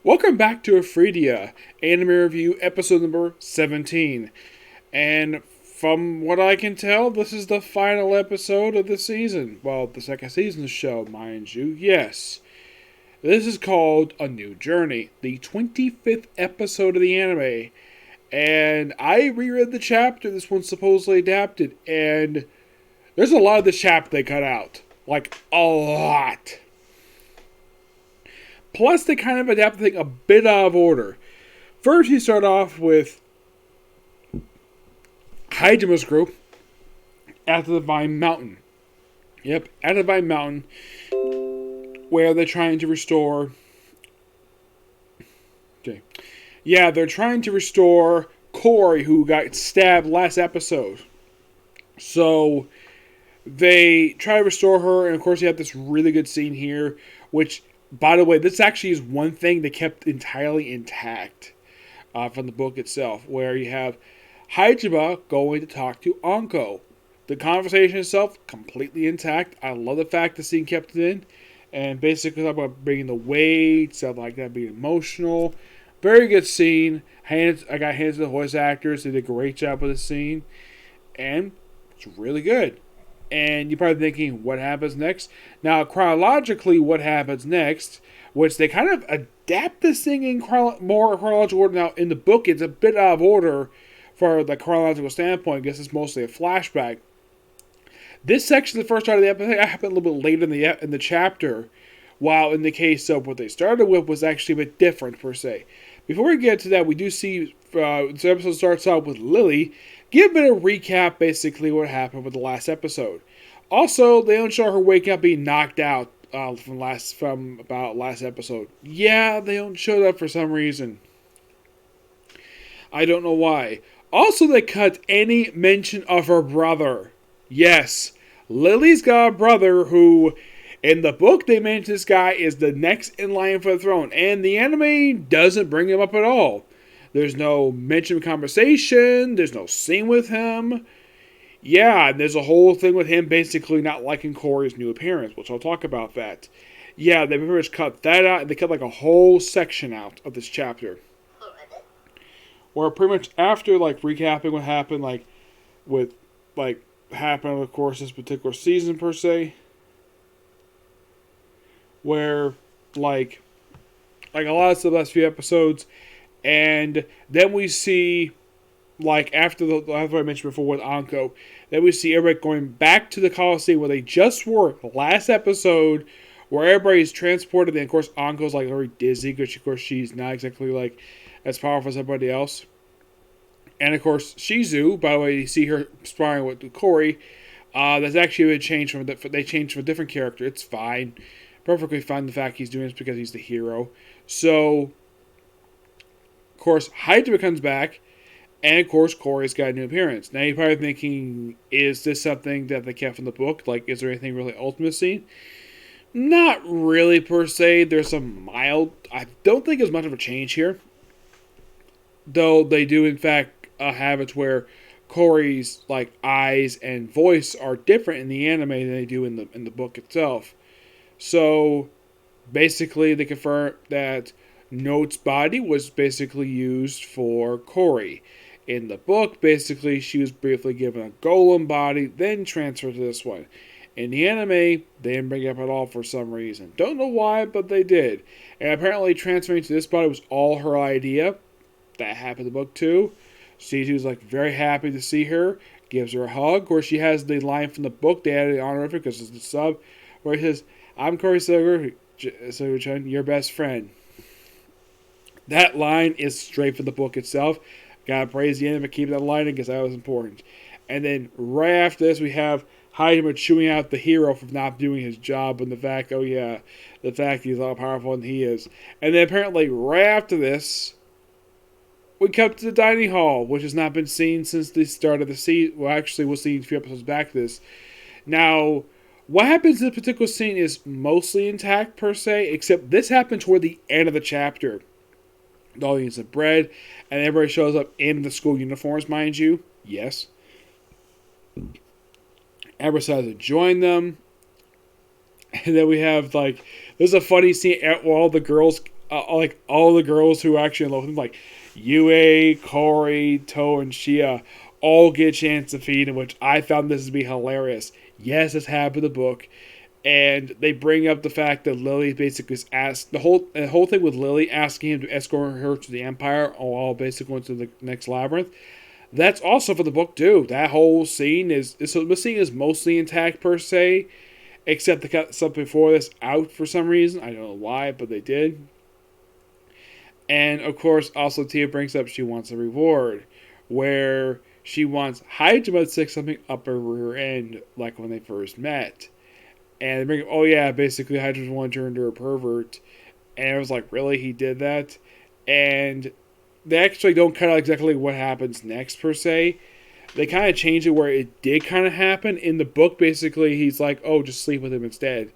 Welcome back to Arifureta, Anime Review, episode number 17. And from what I can tell, this is the final episode of the season. Well, the second season of the show, mind you. Yes. This is called A New Journey, the 25th episode of the anime. And I reread the chapter this one's supposedly adapted, and there's a lot of the chapter they cut out. Like, a lot. Plus, they kind of adapt the thing a bit out of order. First, you start off with Hajima's group at the Divine Mountain. Yep, at the Divine Mountain, where they're trying to restore... Okay. Yeah, they're trying to restore Corey, who got stabbed last episode. So, they try to restore her, and of course you have this really good scene here, which... By the way, this actually is one thing they kept entirely intact from the book itself, where you have Hajime going to talk to Anko. The conversation itself, completely intact. I love the fact the scene kept it in. And basically talk about bringing the weight, stuff like that, being emotional. Very good scene. I got hands to the voice actors. They did a great job with the scene. And it's really good. And you're probably thinking, what happens next? Now, chronologically, what happens next, which they kind of adapt this thing in more chronological order. Now, in the book, it's a bit out of order for the chronological standpoint. I guess it's mostly a flashback. This section, the first part of the episode, happened a little bit later in the chapter, while in the case of what they started with was actually a bit different, per se. Before we get to that, we do see this episode starts out with Lily. Give a bit of recap, basically, what happened with the last episode. Also, they don't show her waking up being knocked out from about last episode. Yeah, they don't show that for some reason. I don't know why. Also, they cut any mention of her brother. Yes, Lily's got a brother who, in the book, they mention this guy is the next in line for the throne. And the anime doesn't bring him up at all. There's no mention of conversation. There's no scene with him. Yeah, and there's a whole thing with him basically not liking Corey's new appearance, which I'll talk about that. Yeah, they pretty much cut that out, and they cut like a whole section out of this chapter. Where pretty much after like recapping what happened, happened of course this particular season per se, where like a lot of the last few episodes. And then we see, after what I mentioned before with Anko, then we see everybody going back to the Coliseum where they just were last episode, where everybody's transported. And of course, Anko's very dizzy because, of course, she's not exactly as powerful as everybody else. And of course, Shizu, by the way, you see her sparring with Corey. That's actually a change they changed from a different character. It's fine, perfectly fine. The fact he's doing this because he's the hero. So. Of course, Hajime comes back, and of course, Corey's got a new appearance. Now, you're probably thinking, is this something that they kept from the book? Is there anything really ultimate scene? Not really, per se. There's some mild... I don't think there's much of a change here. Though, they do, in fact, have it where Corey's, eyes and voice are different in the anime than they do in the book itself. So, basically, they confirm that... Note's body was basically used for Corey. In the book, basically, she was briefly given a golem body, then transferred to this one. In the anime, they didn't bring it up at all for some reason. Don't know why, but they did. And apparently, transferring to this body was all her idea. That happened in the book, too. She was, very happy to see her. Gives her a hug. Of course, she has the line from the book. They added honorific because it's the sub. Where it says, I'm Corey Soger-chan, your best friend. That line is straight from the book itself. Gotta praise the anime for keeping that line in because that was important. And then right after this, we have Hajime chewing out the hero for not doing his job and the fact, he's all powerful and he is. And then apparently right after this, we come to the dining hall, which has not been seen since the start of the season. Well, actually, we'll see a few episodes back to this. Now, what happens in this particular scene is mostly intact per se, except this happened toward the end of the chapter. The audience of bread, and everybody shows up in the school uniforms, mind you. Yes. Everybody decides to join them. And then we have, there's a funny scene where all the girls like all the girls who actually love him, like Yue, Corey, To, and Shia, all get a chance to feed him, which I found this to be hilarious. Yes, this happened in the book, and they bring up the fact that Lily basically asked the whole thing with Lily asking him to escort her to the Empire, while basically going to the next labyrinth. That's also for the book too. That whole scene is mostly intact per se, except they cut something before this out for some reason. I don't know why, but they did. And of course, also Tia brings up she wants a reward, where she wants Hajime to stick something up her rear end, like when they first met. And they bring up, oh yeah, basically Hajime wanted to turn into a pervert. And I was like, really? He did that? And they actually don't cut out exactly what happens next, per se. They kind of change it where it did kind of happen. In the book, basically, he's like, oh, just sleep with him instead.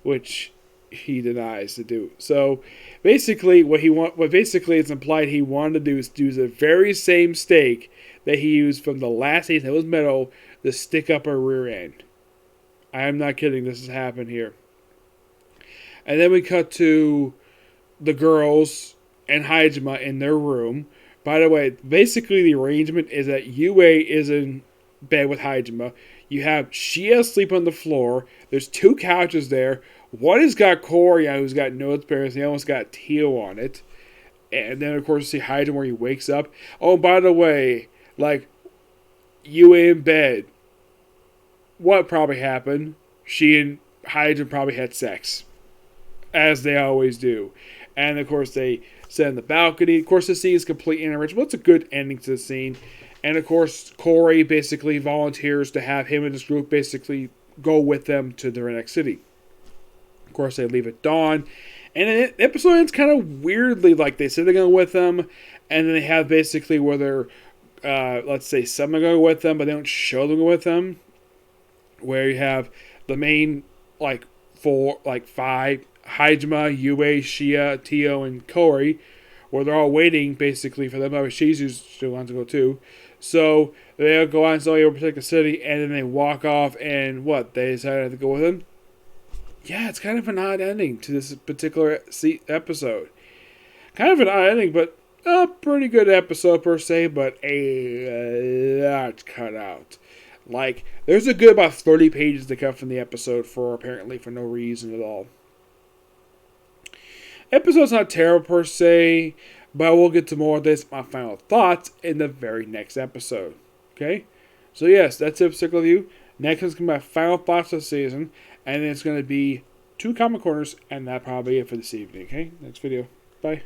Which he denies to do. So basically what basically it's implied he wanted to do is use the very same stake that he used from the last season that was metal to stick up her rear end. I am not kidding, this has happened here. And then we cut to the girls and Hajime in their room. By the way, basically the arrangement is that Yue is in bed with Hajime. You have Shia sleep on the floor. There's two couches there. One has got Corey on, who's got notes bearers, and the other one's got Tio on it. And then, of course, you see Hajime where he wakes up. Oh, by the way, like, Yue in bed. What probably happened? She and Hajime probably had sex. As they always do. And, of course, they sit on the balcony. Of course, the scene is completely unoriginal. It's a good ending to the scene. And, of course, Corey basically volunteers to have him and his group basically go with them to their next city. Of course, they leave at dawn. And the episode ends kind of weirdly. Like, they say they're going with them. And then they have basically where they're, let's say, some are going with them, but they don't show them with them. Where you have the main, like, five, Hajime, Yue, Shia, Tio, and Corey, where they're all waiting, basically, for them. Shizu still wants to go, too. So, they'll go on and say, we'll protect the city, and then they walk off, and what? They decided to go with them? Yeah, it's kind of an odd ending to this particular episode. Kind of an odd ending, but a pretty good episode per se, but a lot cut out. Like, there's a good about 30 pages to cut from the episode for no reason at all. Episode's not terrible per se, but we'll get to more of this, my final thoughts, in the very next episode. Okay? So yes, that's it for Review. Next is going to be my final thoughts of the season, and then it's going to be 2 comic corners, and that's probably it for this evening. Okay? Next video. Bye.